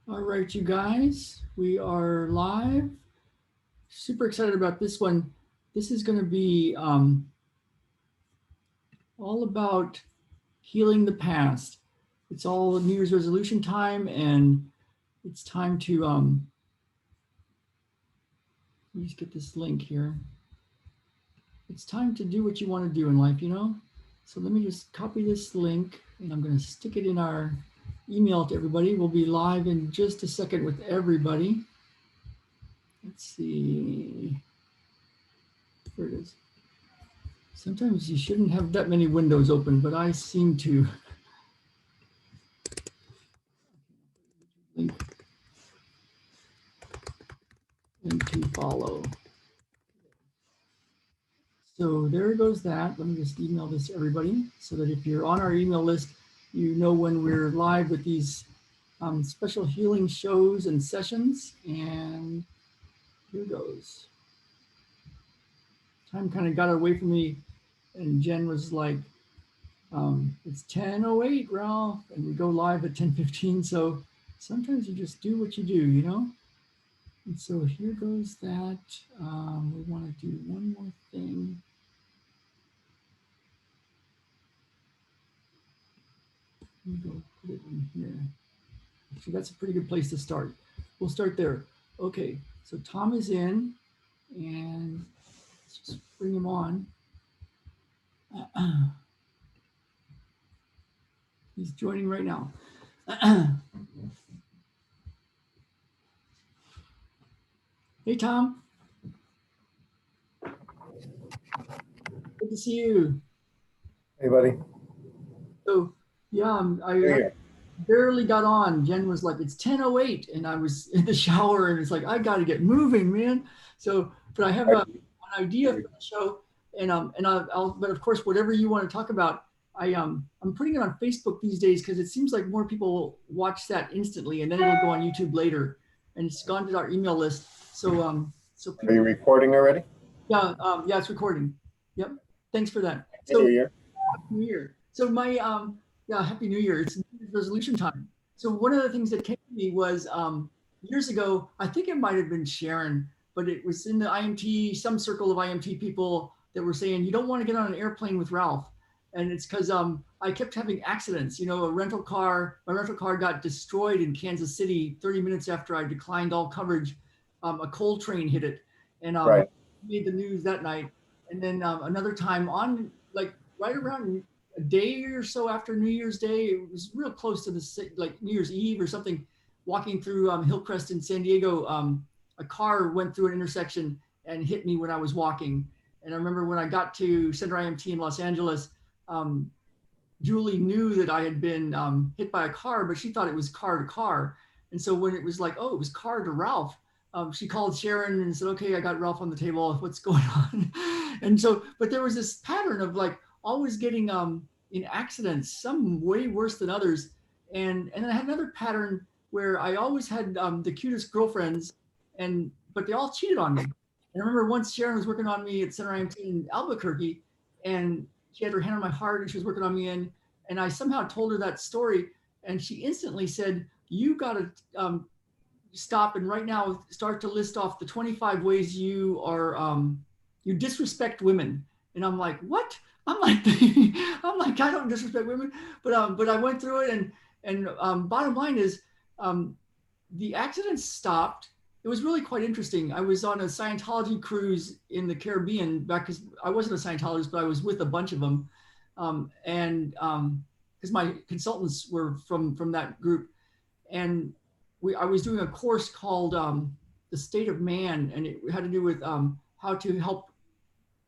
All right, you guys, we are live. Super excited about this one. This is going to be all about healing the past. It's all New Year's resolution time, and it's time to let me just get this link here. It's time to do what you want to do in life, you know? So let me just copy this link, and I'm going to stick it in our email to everybody. We'll be live in just a second with everybody. Let's see. There it is. Sometimes you shouldn't have that many windows open, but I seem to. Link to follow. So there goes that. Let me just email this to everybody so that if you're on our email list, you know when we're live with these special healing shows and sessions. And here goes. Time kind of got away from me, and Jen was like, it's 10:08, Ralph, and we go live at 10:15. So sometimes you just do what you do, you know? And so here goes that. We want to do one more thing. Let me go put it in here. So that's a pretty good place to start. We'll start there. Okay, so Tom is in, and let's just bring him on. He's joining right now. Hey, Tom. Good to see you. Hey, buddy. So, yeah, I barely got on. Jen was like, it's 10:08, and I was in the shower, and it's like, I got to get moving, man. So, but I have an idea for the show, and but of course, whatever you want to talk about, I'm putting it on Facebook these days because it seems like more people watch that instantly, and then it'll go on YouTube later, and it's gone to our email list. So people, Are you recording already? yeah, yeah, it's recording. Yep. Thanks for that. Happy New Year. Happy New Year. So yeah, Happy New Year. It's New Year's resolution time. So one of the things that came to me was years ago, I think it might have been Sharon, but it was in the IMT, some circle of IMT people that were saying, you don't want to get on an airplane with Ralph. And it's because I kept having accidents. You know, my rental car got destroyed in Kansas City 30 minutes after I declined all coverage. A coal train hit it and Right. made the news that night. And then another time on like right around a day or so after New Year's Day, it was real close to the like New Year's Eve or something. Walking through Hillcrest in San Diego, a car went through an intersection and hit me when I was walking. And I remember when I got to Center IMT in Los Angeles, um, Julie knew that I had been hit by a car, but she thought it was car to car. And so when it was like, oh, it was car to Ralph, she called Sharon and said, okay, I got Ralph on the table. What's going on? And so, but there was this pattern of like always getting in accidents, some way worse than others. And then I had another pattern where I always had the cutest girlfriends, but they all cheated on me. And I remember once Sharon was working on me at Center IMT in Albuquerque, and she had her hand on my heart and she was working on me, and I somehow told her that story, and she instantly said, you got to stop and right now start to list off the 25 ways you are you disrespect women. And I'm like, what? I'm like, I don't disrespect women, but I went through it, and bottom line is, um, the accident stopped. It was really quite interesting. I was on a Scientology cruise in the Caribbean back because I wasn't a Scientologist, but I was with a bunch of them, and because my consultants were from that group, and I was doing a course called The State of Man, and it had to do with how to help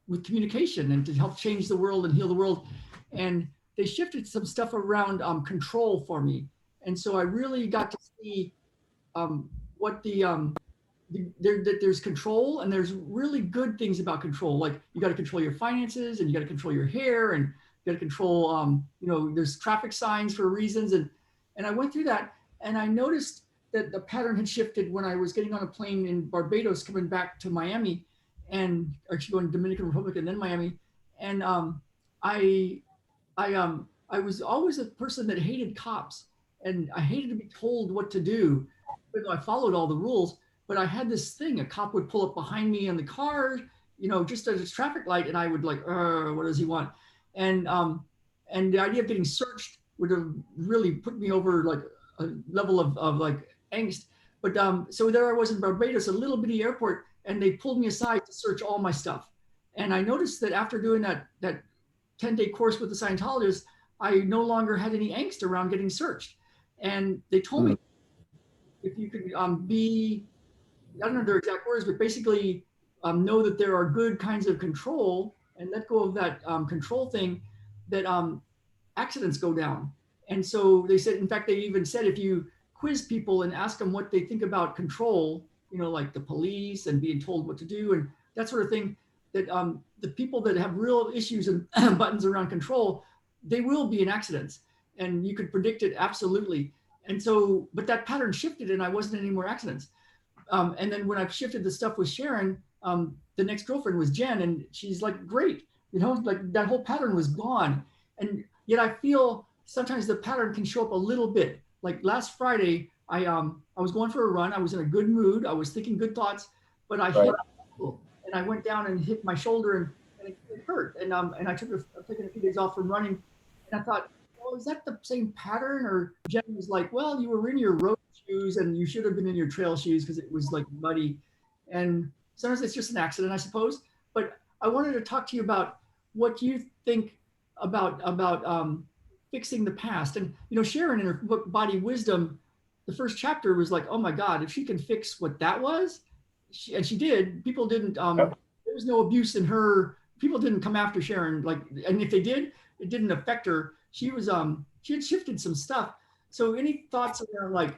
with communication and to help change the world and heal the world. And they shifted some stuff around control for me. And so I really got to see what there's control, and there's really good things about control. Like you got to control your finances, and you got to control your hair, and you got to control, there's traffic signs for reasons. And I went through that, and I noticed that the pattern had shifted when I was getting on a plane in Barbados coming back to Miami, and actually going to Dominican Republic and then Miami. And I was always a person that hated cops. and I hated to be told what to do. Even though I followed all the rules, but I had this thing: a cop would pull up behind me in the car, just at a traffic light, and I would like, what does he want? And and the idea of getting searched would have really put me over like a level of like angst. But so there I was in Barbados, a little bitty airport, and they pulled me aside to search all my stuff. And I noticed that after doing that 10-day course with the Scientologist, I no longer had any angst around getting searched. And they told me if you could be, I don't know their exact words, but basically know that there are good kinds of control and let go of that control thing, that accidents go down. And so they said, in fact, they even said if you quiz people and ask them what they think about control, like the police and being told what to do and that sort of thing, that the people that have real issues and buttons around control, they will be in accidents. And you could predict it absolutely. And so, but that pattern shifted and I wasn't in any more accidents. And then when I've shifted the stuff with Sharon, the next girlfriend was Jen, and she's like, great, like that whole pattern was gone. And yet I feel sometimes the pattern can show up a little bit. Like last Friday, I was going for a run. I was in a good mood. I was thinking good thoughts, but I hit and I went down and hit my shoulder and it hurt. And I I've taken a few days off from running, and I thought, well, is that the same pattern? Or Jen was like, well, you were in your road shoes and you should have been in your trail shoes because it was like muddy. And sometimes it's just an accident, I suppose. But I wanted to talk to you about what you think about fixing the past. And Sharon in her book Body Wisdom, the first chapter was like, oh my God, if she can fix what that was, and she did. People didn't. There was no abuse in her. People didn't come after Sharon. Like, and if they did, it didn't affect her. She was she had shifted some stuff. So any thoughts around like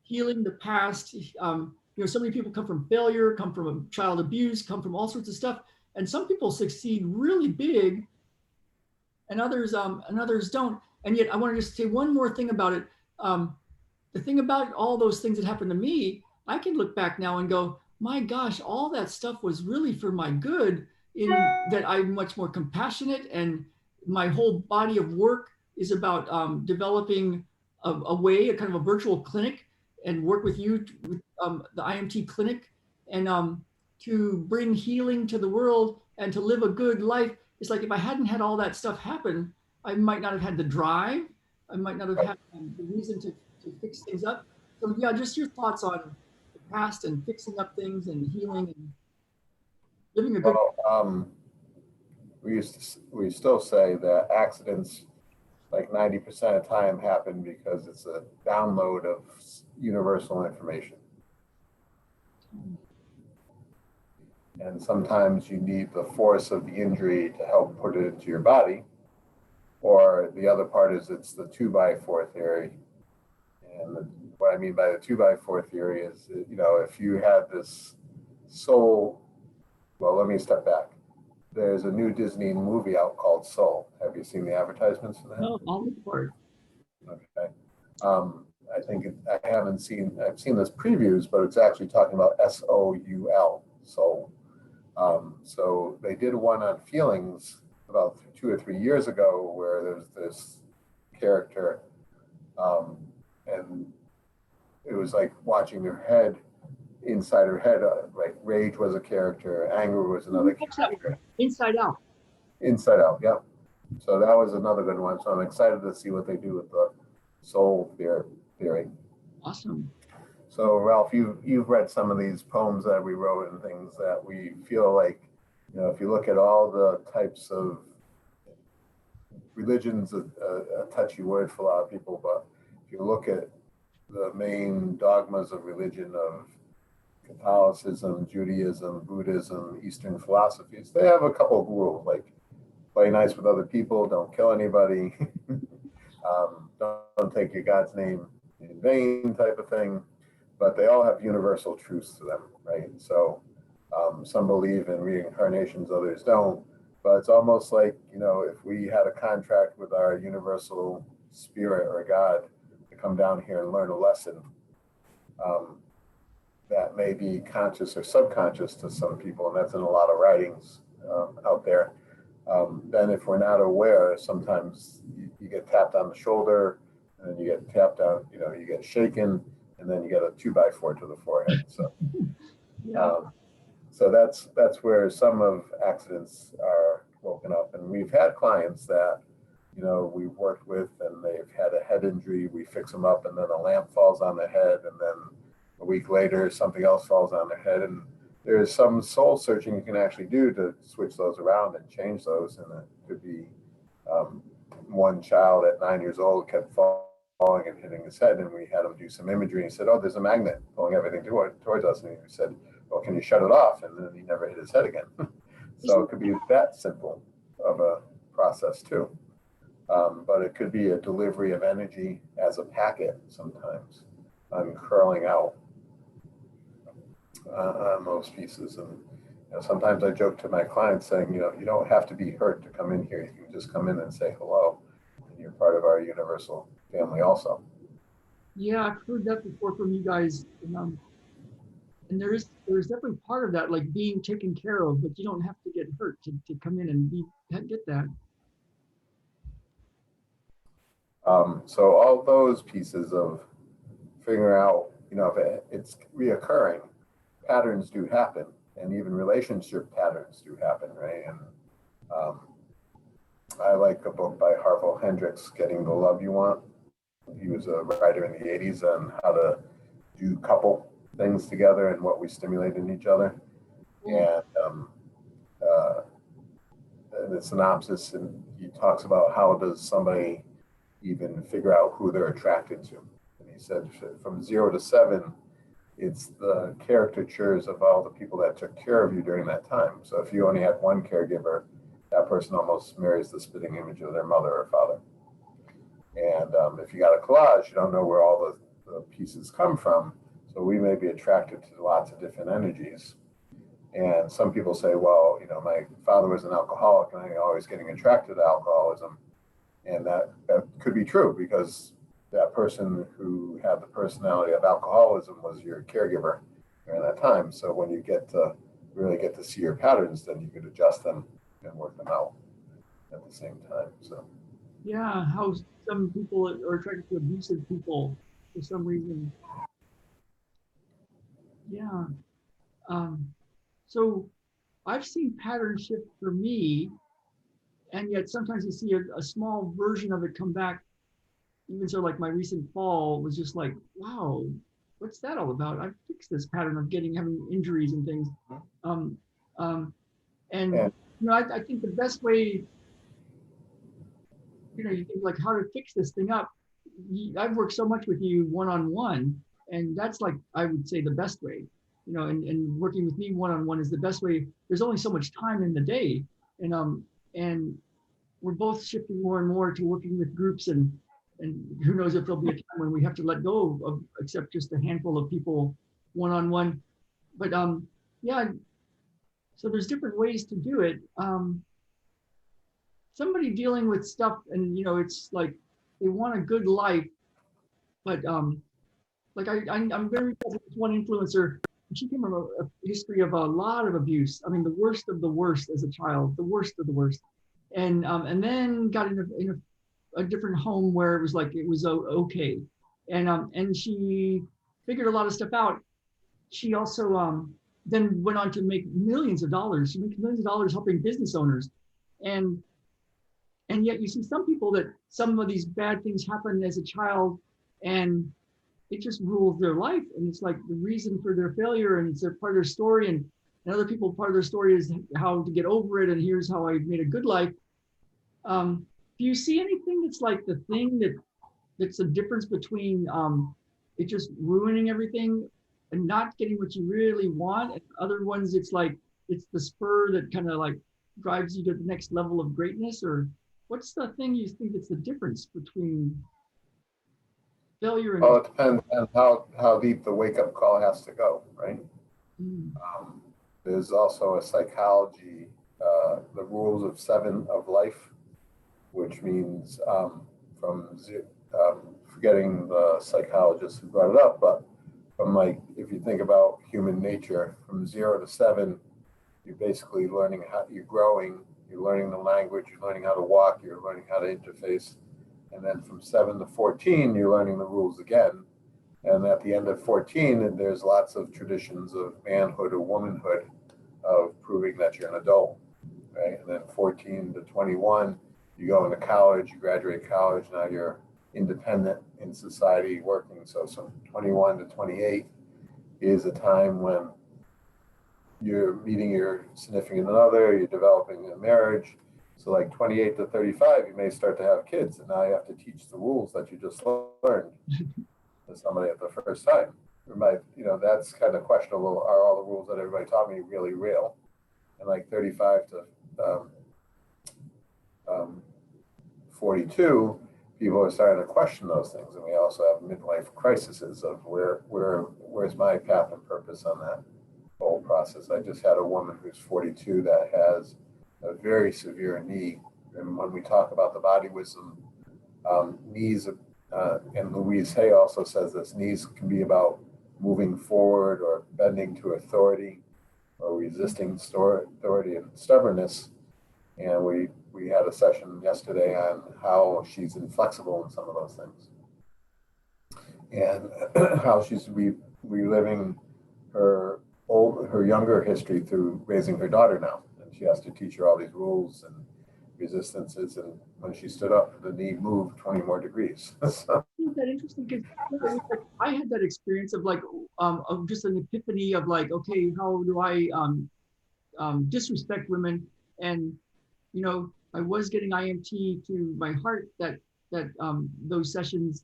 healing the past? So many people come from failure, come from child abuse, come from all sorts of stuff, and some people succeed really big, and others don't. And yet, I want to just say one more thing about it. The thing about all those things that happened to me, I can look back now and go, my gosh, all that stuff was really for my good. In that, I'm much more compassionate, and my whole body of work is about developing a way, a kind of a virtual clinic, and work with you with the IMT clinic, and to bring healing to the world and to live a good life. It's like if I hadn't had all that stuff happen, I might not have had the drive. I might not have had the reason to fix things up. So yeah, just your thoughts on the past and fixing up things and healing and living a good. We still say that accidents like 90% of the time happen because it's a download of universal information. And sometimes you need the force of the injury to help put it into your body. Or the other part is it's the 2x4 theory. And what I mean by the 2x4 theory is, if you had this soul, well, let me step back. There's a new Disney movie out called Soul. Have you seen the advertisements for that? No, I'll look for it. Okay. I've seen this previews, but it's actually talking about SOUL, soul. So they did one on feelings about 2 or 3 years ago where there's this character, and it was like watching her head, inside her head, like rage was a character, anger was another character. Inside Out. Inside Out, yeah. So that was another good one. So I'm excited to see what they do with the soul theory. Awesome. So Ralph, you've read some of these poems that we wrote and things that we feel like, if you look at all the types of religion's a touchy word for a lot of people, but if you look at the main dogmas of religion of Catholicism, Judaism, Buddhism, Eastern philosophies, they have a couple of rules, like play nice with other people, don't kill anybody, don't take your God's name in vain type of thing, but they all have universal truths to them, right? So some believe in reincarnations, others don't, but it's almost like, if we had a contract with our universal spirit or God to come down here and learn a lesson, that may be conscious or subconscious to some people, and that's in a lot of writings out there. Then if we're not aware, sometimes you get tapped on the shoulder, and then you get tapped down, you get shaken, and then you get a 2x4 to the forehead. So, Yeah. so that's where some of accidents are woken up. And we've had clients that, we've worked with and they've had a head injury, we fix them up, and then a lamp falls on their head, and then a week later something else falls on their head. And there's some soul searching you can actually do to switch those around and change those. And it could be one child at 9 years old kept falling and hitting his head, and we had him do some imagery, and he said, oh, there's a magnet pulling everything towards us. And he said, well, can you shut it off? And then he never hit his head again. So it could be that simple of a process too. But it could be a delivery of energy as a packet sometimes, uncurling out on those pieces. And sometimes I joke to my clients saying, you don't have to be hurt to come in here. You can just come in and say hello, and you're part of our universal family also. Yeah, I've heard that before from you guys. And there's definitely part of that, like being taken care of, but you don't have to get hurt to come in and get that. So all those pieces of figuring out, if it's reoccurring, patterns do happen, and even relationship patterns do happen, right? And I like a book by Harville Hendrix, Getting the Love You Want. He was a writer in the 80s on how to do couple things together and what we stimulate in each other. And the synopsis, and he talks about how does somebody even figure out who they're attracted to. And he said from 0 to 7, it's the caricatures of all the people that took care of you during that time. So if you only had one caregiver, that person almost mirrors the spitting image of their mother or father. And if you got a collage, you don't know where all the pieces come from. So we may be attracted to lots of different energies. And some people say, well, my father was an alcoholic and I'm always getting attracted to alcoholism. And that could be true because that person who had the personality of alcoholism was your caregiver during that time. So when you really get to see your patterns, then you could adjust them and work them out at the same time. So yeah, how some people are attracted to abusive people for some reason. Yeah. So I've seen patterns shift for me, and yet sometimes you see a small version of it come back. Even so, like my recent fall was just like, wow, what's that all about? I fixed this pattern of having injuries and things. Um, and I think the best way, you think like how to fix this thing up. I've worked so much with you one-on-one, and that's like, I would say the best way, and working with me one-on-one is the best way. There's only so much time in the day. And we're both shifting more and more to working with groups, and who knows if there'll be a time when we have to let go of except just a handful of people one-on-one. But yeah, so there's different ways to do it. Somebody dealing with stuff, and it's like they want a good life, but like I'm very impressed with one influencer. She came from a history of a lot of abuse. I mean, the worst of the worst as a child, the worst of the worst, and then got in a different home where it was like it was okay, and she figured a lot of stuff out. She also then went on to make millions of dollars. She makes millions of dollars helping business owners, and yet you see some people that some of these bad things happen as a child, and it just rules their life, and it's like the reason for their failure, and it's a part of their story. And other people, part of their story is how to get over it, and here's how I made a good life. Do you see anything that's like the thing that's the difference between it just ruining everything and not getting what you really want, and other ones it's like it's the spur that kind of like drives you to the next level of greatness? Or what's the thing you think that's the difference between failure and? Well, it depends on how deep the wake-up call has to go, right? There's also a psychology, the rules of 7 of life, which means forgetting the psychologist who brought it up, but from like, if you think about human nature, from 0 to 7, you're basically learning how you're growing, you're learning the language, you're learning how to walk, you're learning how to interface. And then from 7 to 14, you're learning the rules again. And at the end of 14, there's lots of traditions of manhood or womanhood of proving that you're an adult, right? And then 14 to 21, you go into college, you graduate college, now you're independent in society working. So 21 to 28 is a time when you're meeting your significant other, you're developing a marriage. So like 28 to 35, you may start to have kids, and now you have to teach the rules that you just learned to somebody at the first time. That's kind of questionable. Are all the rules that everybody taught me really real? And like 35 to 42, people are starting to question those things. And we also have midlife crises of where's my path and purpose on that whole process. I just had a woman who's 42 that has a very severe knee. And when we talk about the body wisdom, knees, and Louise Hay also says this, knees can be about moving forward or bending to authority or resisting authority and stubbornness. And we had a session yesterday on how she's inflexible in some of those things. And how she's reliving her younger history through raising her daughter now. And she has to teach her all these rules and resistances. And when she stood up, the knee moved 20 more degrees. So. Isn't that interesting? Because I had that experience of of just an epiphany of okay, how do I disrespect women? And I was getting IMT to my heart that those sessions,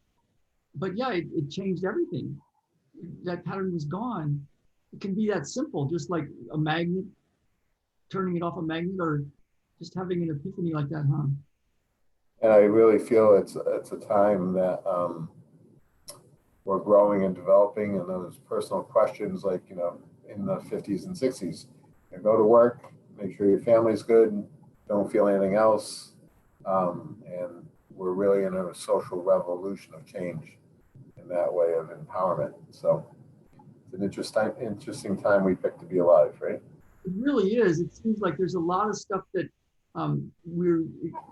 but yeah, it changed everything. That pattern was gone. It can be that simple, just like a magnet, turning it off a magnet, or just having an epiphany like that, huh? And I really feel it's a time that we're growing and developing, and those personal questions, in the 50s and 60s, go to work, make sure your family's good, don't feel anything else, and we're really in a social revolution of change in that way of empowerment. So it's an interesting time we picked to be alive, right? It really is. It seems like there's a lot of stuff that we're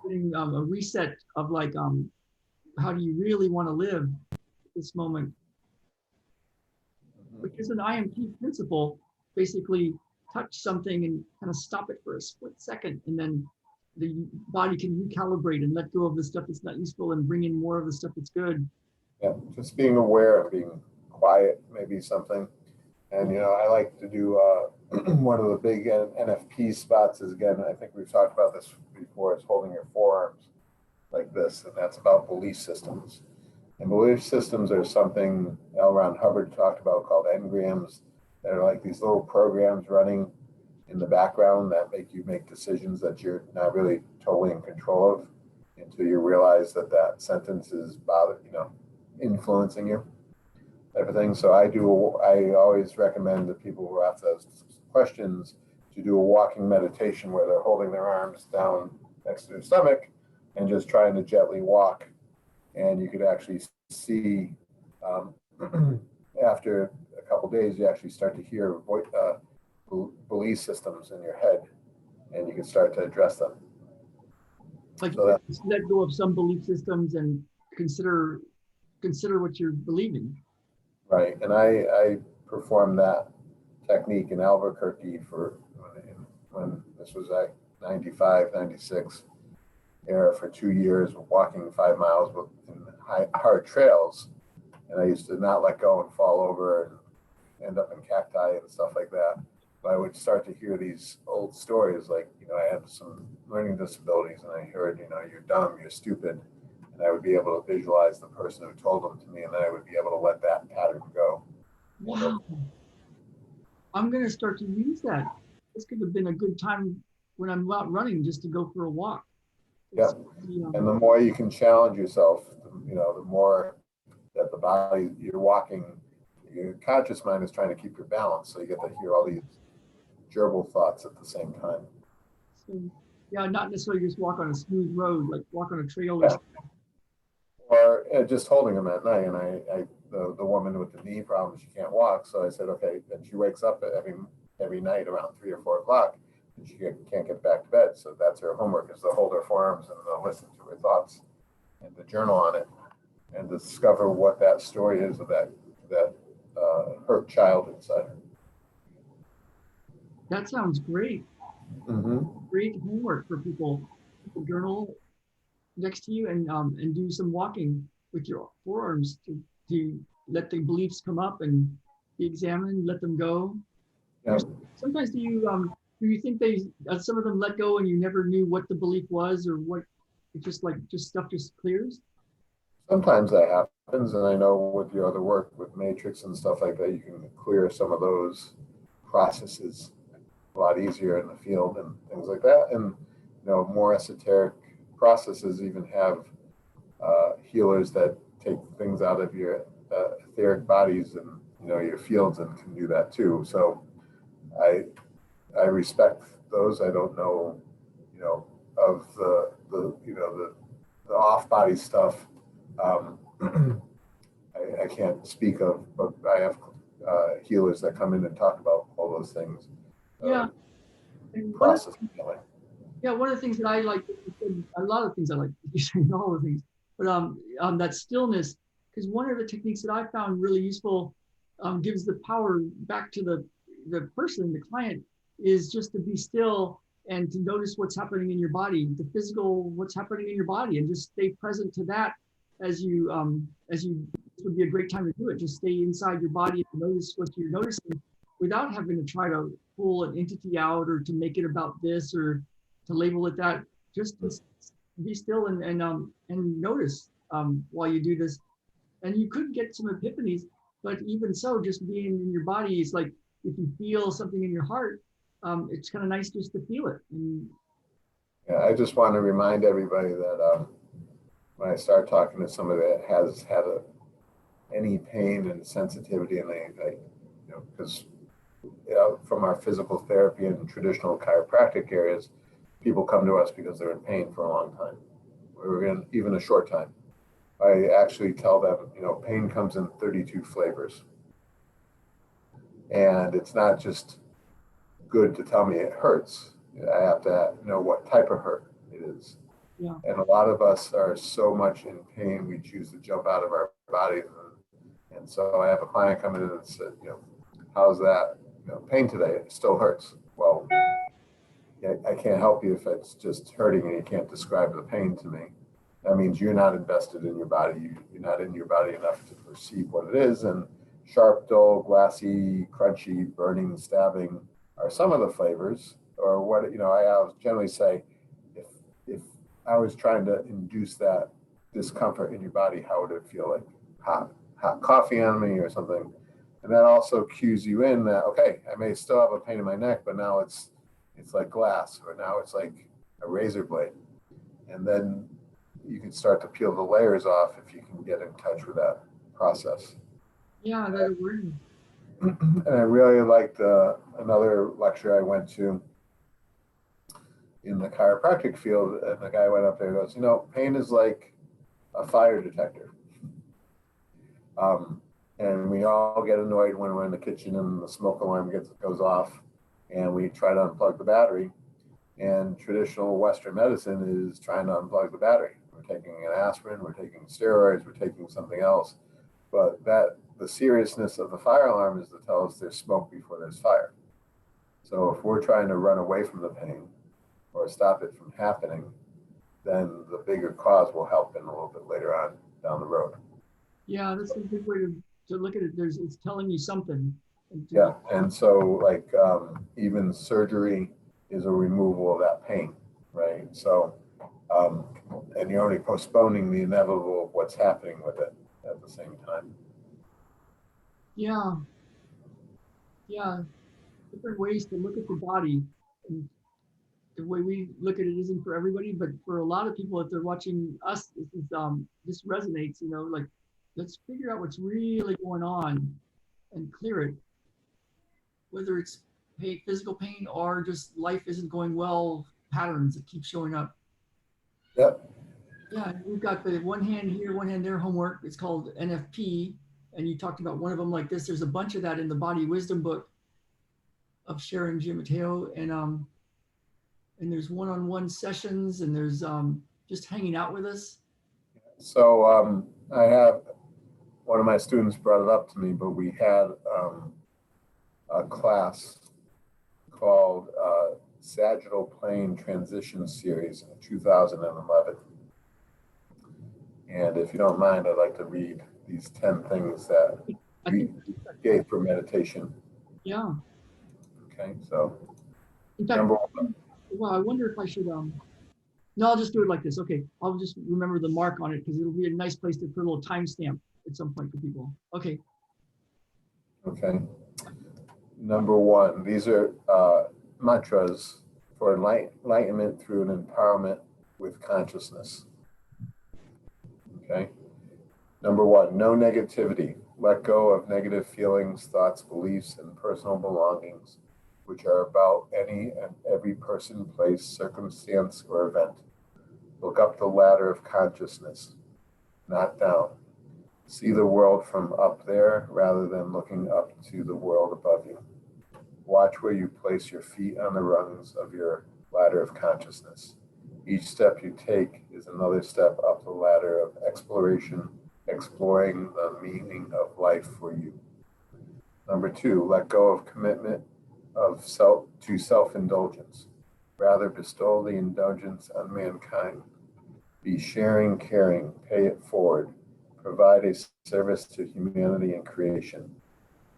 getting a reset of how do you really want to live at this moment? Because an IMT principle basically touch something and kind of stop it for a split second, and then the body can recalibrate and let go of the stuff that's not useful and bring in more of the stuff that's good. Yeah, just being aware of being quiet, maybe something. And I like to do one of the big NFP spots is, again, I think we've talked about this before, is holding your forearms like this, and that's about belief systems. And belief systems are something L. Ron Hubbard talked about called engrams, that are like these little programs running in the background that make you make decisions that you're not really totally in control of until you realize that sentence is influencing you, type of thing. So I always recommend that people who ask those questions to do a walking meditation where they're holding their arms down next to their stomach and just trying to gently walk. And you could actually see after a couple of days, you actually start to hear belief systems in your head, and you can start to address them. So let go of some belief systems and consider what you're believing. Right, and I performed that technique in Albuquerque when this was at 95, 96 era for 2 years, walking 5 miles in hard trails. And I used to not let go and fall over and end up in cacti and stuff like that. But I would start to hear these old stories, like, I had some learning disabilities, and I heard, you're dumb, you're stupid. And I would be able to visualize the person who told them to me, and then I would be able to let that pattern go. Wow. I'm going to start to use that. This could have been a good time when I'm out running just to go for a walk. Yeah. And the more you can challenge yourself, the more that the body, you're walking, your conscious mind is trying to keep your balance. So you get to hear all these gerbil thoughts at the same time. So, yeah, not necessarily just walk on a smooth road, like walk on a trail. Yeah. Or just holding them at night. And the woman with the knee problem, she can't walk. So I said, okay. And she wakes up every night around 3 or 4 o'clock, and she can't get back to bed. So that's her homework, is to hold her forearms and listen to her thoughts. and to journal on it and discover what that story is of that hurt child inside her. That sounds great. Mm-hmm. Great homework for people. People journal next to you and do some walking with your forearms to let the beliefs come up and be examined, let them go. Yeah. Sometimes do you think some of them let go and you never knew what the belief was, or what it just stuff just clears? Sometimes that happens, and I know with your other work with Matrix and stuff like that, you can clear some of those processes a lot easier in the field and things like that. And more esoteric processes even have healers that take things out of your etheric bodies and your fields and can do that too. So I respect those. I don't know, of the off body stuff. I can't speak of, but I have healers that come in and talk about all those things. Yeah. And Process healing. Yeah, one of the things that I like, a lot of things I like, you saying all the things, but that stillness, because one of the techniques that I found really useful, gives the power back to the person, the client, is just to be still and to notice what's happening in your body, the physical, what's happening in your body, and just stay present to that as you, this would be a great time to do it. Just stay inside your body and notice what you're noticing without having to try to pull an entity out or to make it about this or to label it that. Just be still and notice while you do this. And you could get some epiphanies, but even so, just being in your body is like, if you feel something in your heart, it's kind of nice just to feel it. And yeah, I just want to remind everybody that when I start talking to somebody that has had any pain and sensitivity, and because from our physical therapy and traditional chiropractic areas, people come to us because they're in pain for a long time, or in even a short time. I actually tell them, pain comes in 32 flavors. And it's not just good to tell me it hurts. I have to know what type of hurt it is. Yeah. And a lot of us are so much in pain, we choose to jump out of our body. And so I have a client come in and said, how's that pain today? It still hurts. Well, I can't help you if it's just hurting and you can't describe the pain to me. That means you're not invested in your body. You're not in your body enough to perceive what it is. And sharp, dull, glassy, crunchy, burning, stabbing are some of the flavors. Or what, I generally say, if I was trying to induce that discomfort in your body, how would it feel? Like hot coffee on me or something? And that also cues you in that, okay, I may still have a pain in my neck, but now it's like glass, or now it's like a razor blade. And then you can start to peel the layers off if you can get in touch with that process. yeah, that awareness. And I really liked another lecture I went to in the chiropractic field, and the guy went up there and goes, pain is like a fire detector. And we all get annoyed when we're in the kitchen and the smoke alarm goes off and we try to unplug the battery. And traditional Western medicine is trying to unplug the battery. We're taking an aspirin, we're taking steroids, we're taking something else. But the seriousness of the fire alarm is to tell us there's smoke before there's fire. So if we're trying to run away from the pain or stop it from happening, then the bigger cause will help in a little bit later on down the road. Yeah, that's a good way to look at it. It's telling you something. Yeah, and so even surgery is a removal of that pain, right? So, and you're only postponing the inevitable of what's happening with it at the same time. Yeah. Different ways to look at the body. And the way we look at it isn't for everybody, but for a lot of people, if they're watching us, this resonates, like, let's figure out what's really going on and clear it. Whether it's physical pain or just life isn't going well, patterns that keep showing up. Yep. Yeah, we've got the one hand here, one hand there homework. It's called NFP. And you talked about one of them like this. There's a bunch of that in the Body Wisdom book of Sharon Gimateo. And there's one-on-one sessions, and there's just hanging out with us. So I have, one of my students brought it up to me, but we had a class called Sagittal Plane Transition Series in 2011. And if you don't mind, I'd like to read these 10 things that I we think, gave for meditation. yeah. Okay, so In fact, number one, well, I wonder if I should, no, I'll just do it like this. Okay, I'll just remember the mark on it because it'll be a nice place to put a little timestamp at some point for people. Okay. okay. Number one, these are mantras for enlightenment through an empowerment with consciousness. Okay. Number one, no negativity. Let go of negative feelings, thoughts, beliefs, and personal belongings, which are about any and every person, place, circumstance, or event. Look up the ladder of consciousness, not down. See the world from up there rather than looking up to the world above you. Watch where you place your feet on the rungs of your ladder of consciousness. Each step you take is another step up the ladder of exploration, exploring the meaning of life for you. Number two, let go of commitment of self-indulgence. Rather bestow the indulgence on mankind. Be sharing, caring, pay it forward. Provide a service to humanity and creation.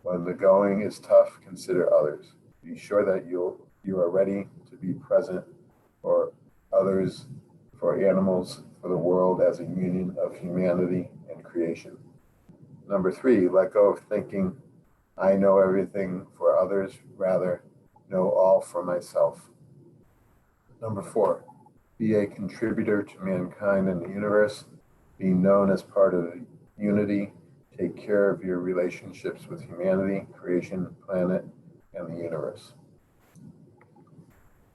When the going is tough, consider others. Be sure that you are ready to be present for others, for animals, for the world as a union of humanity and creation. Number three, let go of thinking, I know everything for others, rather know all for myself. Number four, be a contributor to mankind and the universe, be known as part of the unity, take care of your relationships with humanity, creation, planet, and the universe.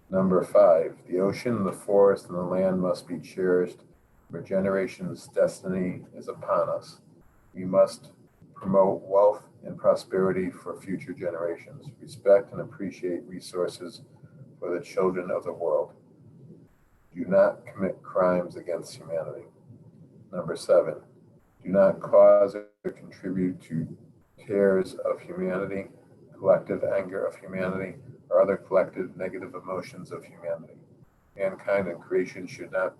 Number five, the ocean, the forest, and the land must be cherished, for generations' destiny is upon us. We must promote wealth and prosperity for future generations, respect and appreciate resources for the children of the world. Do not commit crimes against humanity. Number seven, do not cause or contribute to tears of humanity, collective anger of humanity, or other collective negative emotions of humanity. Mankind and creation should not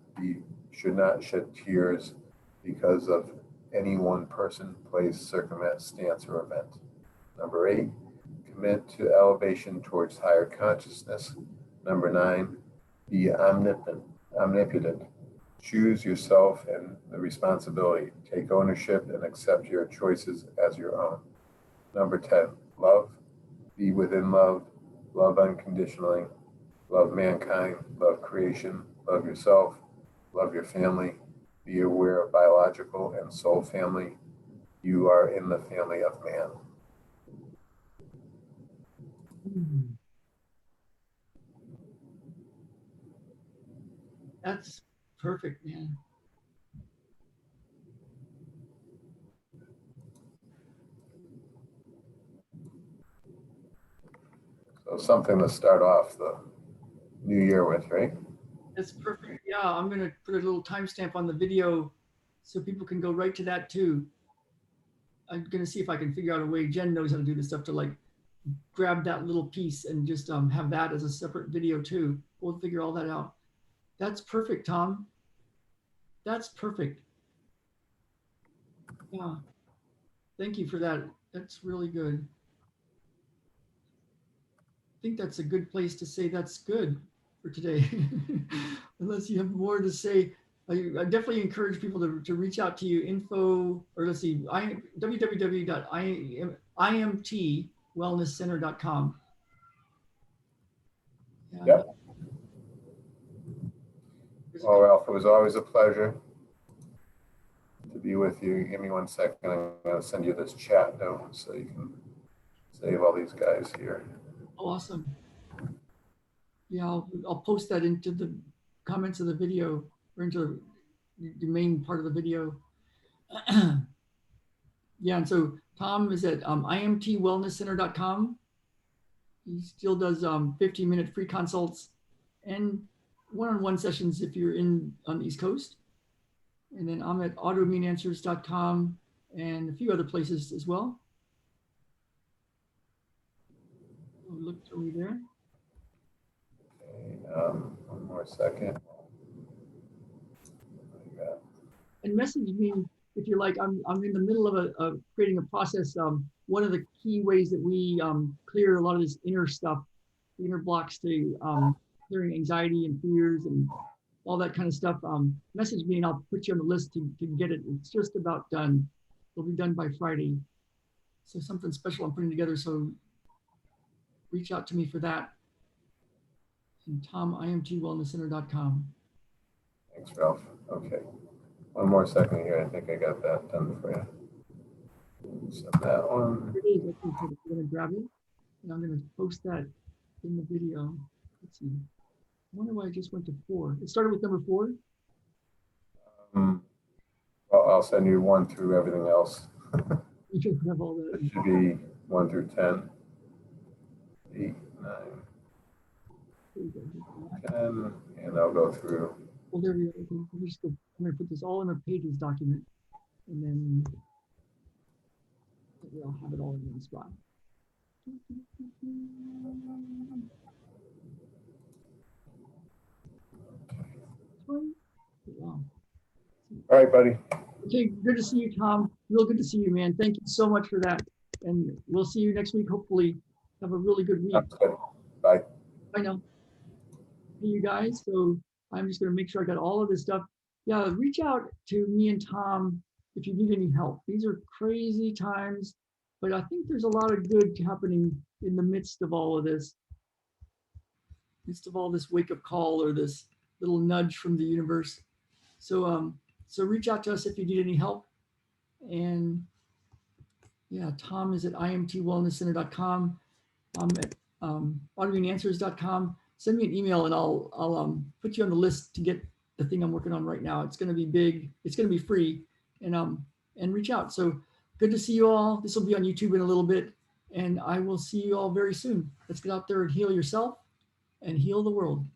shed tears because of any one person, place, circumstance, or event. Number eight, commit to elevation towards higher consciousness. Number nine, be omnipotent. Choose yourself and the responsibility. Take ownership and accept your choices as your own. Number 10, love. Be within love. Love unconditionally. Love mankind. Love creation. Love yourself. Love your family. Be aware of biological and soul family. You are in the family of man. That's perfect, man. So something to start off the new year with, right? That's perfect. Yeah, I'm going to put a little timestamp on the video so people can go right to that too. I'm going to see if I can figure out a way. Jen knows how to do this stuff to like grab that little piece and just have that as a separate video too. We'll figure all that out. That's perfect, Tom. That's perfect. Yeah. Thank you for that. That's really good. I think that's a good place to say that's good for today. Unless you have more to say. I definitely encourage people to reach out to you. Info, or let's see, www.imtwellnesscenter.com. Yeah. Yep. Well, Ralph, it was always a pleasure to be with you. Give me 1 second. I'm going to send you this chat note so you can save all these guys here. Awesome. Yeah, I'll post that into the comments of the video or into the main part of the video. Yeah, and so Tom is at imtwellnesscenter.com. He still does 15-minute free consults and one-on-one sessions if you're on the East Coast. And then I'm at autoimmuneanswers.com and a few other places as well. Oh, look, are we there? Okay, one more second. What do you got? And message me if you're like, I'm in the middle of creating a process. One of the key ways that we clear a lot of this inner stuff, the inner blocks to clearing anxiety and fears and all that kind of stuff, message me and I'll put you on the list to get it. It's just about done. It'll be done by Friday. So something special I'm putting together. So reach out to me for that. And TomIMTWellnessCenter.com. Thanks, Ralph. Okay. One more second here. I think I got that done for you. Send that one. Here it is. I'm going to grab it and I'm going to post that in the video. Let's see. I wonder why I just went to 4. It started with number 4. Well, I'll send you 1 through everything else. You should have all that. It should be 1 through 10. 8, 9, There you go. 10, and I'll go through. Well, there we go. Okay, let me just go. I'm going to put this all in a Pages document, and then I'll have it all in one spot. Wow. All right, buddy. Okay, good to see you, Tom. Real good to see you, man. Thank you so much for that. And we'll see you next week. Hopefully, have a really good week. Sounds good. Bye. I know. Hey, you guys. So I'm just going to make sure I got all of this stuff. Yeah, reach out to me and Tom if you need any help. These are crazy times, but I think there's a lot of good happening in the midst of all of this. Midst of all this wake-up call or this little nudge from the universe. So so reach out to us if you need any help. And yeah, Tom is at imtwellnesscenter.com. I'm at autoimmuneanswers.com. Send me an email and I'll put you on the list to get the thing I'm working on right now. It's going to be big. It's going to be free, and reach out. So good to see you all. This will be on YouTube in a little bit, and I will see you all very soon. Let's get out there and heal yourself and heal the world.